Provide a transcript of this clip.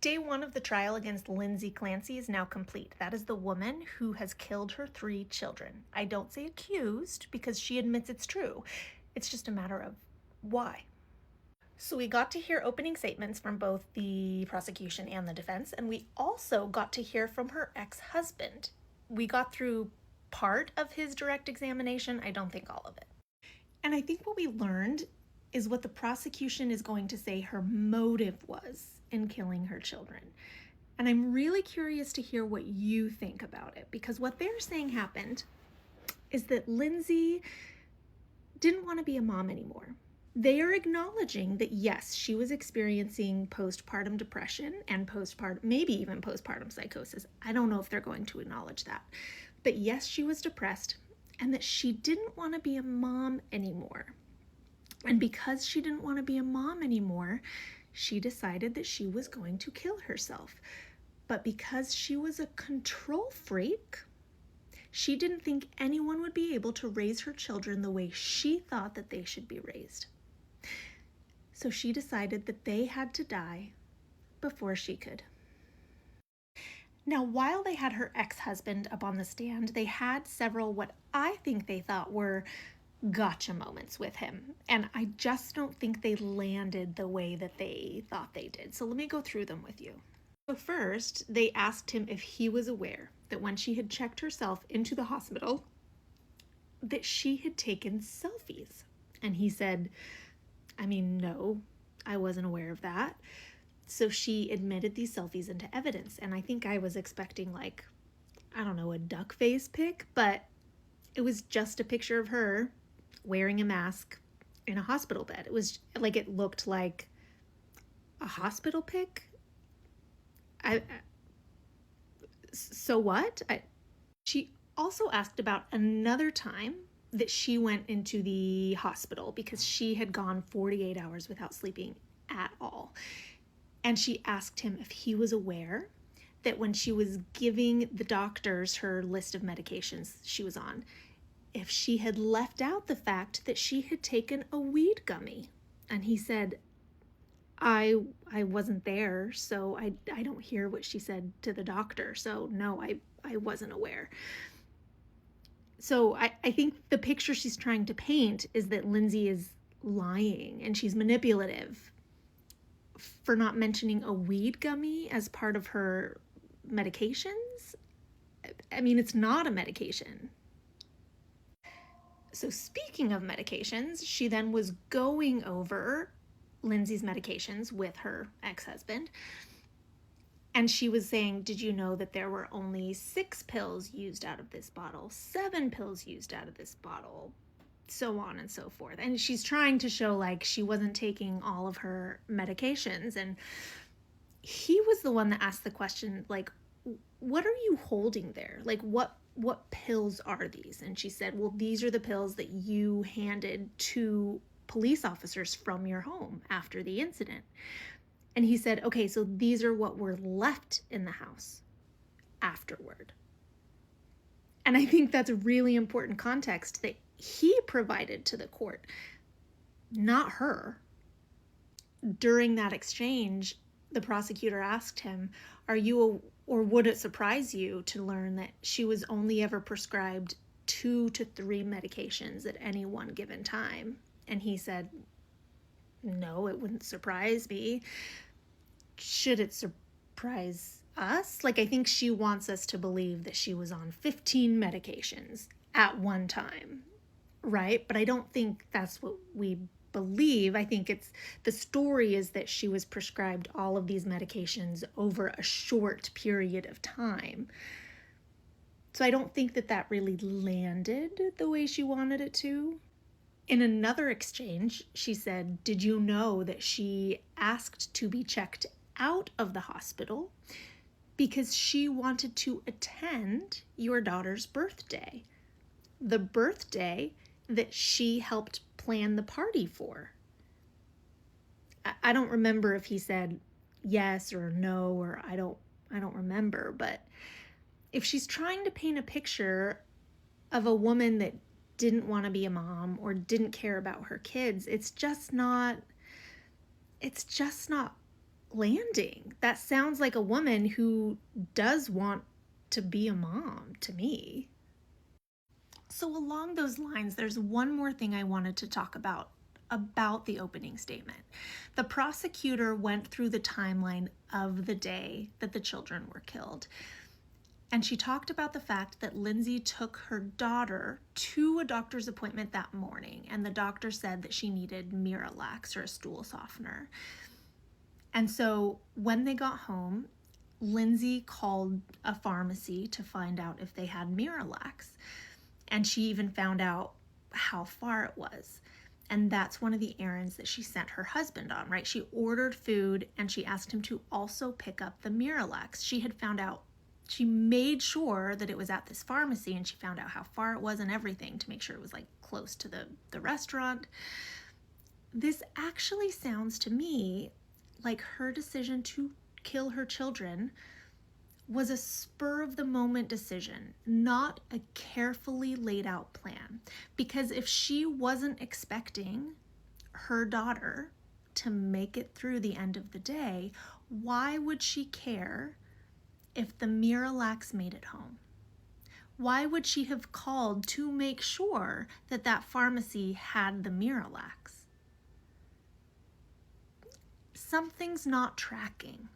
Day one of the trial against Lindsay Clancy is now complete. That is the woman who has killed her 3 children. I don't say accused because she admits it's true. It's just a matter of why. So we got to hear opening statements from both the prosecution and the defense, and we also got to hear from her ex-husband. We got through part of his direct examination. I don't think all of it. And I think what we learned is what the prosecution is going to say her motive was in killing her children. And I'm really curious to hear what you think about it, because what they're saying happened is that Lindsay didn't want to be a mom anymore. They are acknowledging that, yes, she was experiencing postpartum depression and maybe even postpartum psychosis. I don't know if they're going to acknowledge that. But yes, she was depressed and that she didn't want to be a mom anymore. And because she didn't want to be a mom anymore, she decided that she was going to kill herself. But because she was a control freak, she didn't think anyone would be able to raise her children the way she thought that they should be raised. So she decided that they had to die before she could. Now, while they had her ex-husband up on the stand, they had several what I think they thought were gotcha moments with him. And I just don't think they landed the way that they thought they did. So let me go through them with you. So first, they asked him if he was aware that when she had checked herself into the hospital, that she had taken selfies. And he said, no, I wasn't aware of that. So she admitted these selfies into evidence. And I think I was expecting a duck face pic, but it was just a picture of her wearing a mask in a hospital bed. It looked like a hospital pic. So what? She also asked about another time that she went into the hospital because she had gone 48 hours without sleeping at all. And she asked him if he was aware that when she was giving the doctors her list of medications she was on, if she had left out the fact that she had taken a weed gummy. And he said, I wasn't there, so I don't hear what she said to the doctor. So no, I wasn't aware. So I think the picture she's trying to paint is that Lindsay is lying and she's manipulative for not mentioning a weed gummy as part of her medications. It's not a medication. So speaking of medications, she then was going over Lindsay's medications with her ex-husband. And she was saying, did you know that there were only 6 pills used out of this bottle, 7 pills used out of this bottle, so on and so forth. And she's trying to show she wasn't taking all of her medications. And he was the one that asked the question, what are you holding there? What pills are these? And she said, well, these are the pills that you handed to police officers from your home after the incident. And he said, okay, so these are what were left in the house afterward. And I think that's a really important context that he provided to the court, not her. During that exchange, the prosecutor asked him, or would it surprise you to learn that she was only ever prescribed 2 to 3 medications at any one given time? And he said, no, it wouldn't surprise me. Should it surprise us? I think she wants us to believe that she was on 15 medications at one time, right? But I don't think that's what we believe. I think the story is that she was prescribed all of these medications over a short period of time. So I don't think that really landed the way she wanted it to. In another exchange, she said, did you know that she asked to be checked out of the hospital because she wanted to attend your daughter's birthday? The birthday that she helped plan the party for. I don't remember if he said yes or no, or I don't remember, but if she's trying to paint a picture of a woman that didn't want to be a mom or didn't care about her kids, it's just not landing. That sounds like a woman who does want to be a mom to me. So along those lines, there's one more thing I wanted to talk about the opening statement. The prosecutor went through the timeline of the day that the children were killed. And she talked about the fact that Lindsay took her daughter to a doctor's appointment that morning, and the doctor said that she needed Miralax, or a stool softener. And so when they got home, Lindsay called a pharmacy to find out if they had Miralax. And she even found out how far it was. And that's one of the errands that she sent her husband on, right? She ordered food and she asked him to also pick up the Miralax. She made sure that it was at this pharmacy, and she found out how far it was and everything to make sure it was like close to the restaurant. This actually sounds to me like her decision to kill her children was a spur of the moment decision, not a carefully laid out plan. Because if she wasn't expecting her daughter to make it through the end of the day, why would she care if the Miralax made it home? Why would she have called to make sure that that pharmacy had the Miralax? Something's not tracking.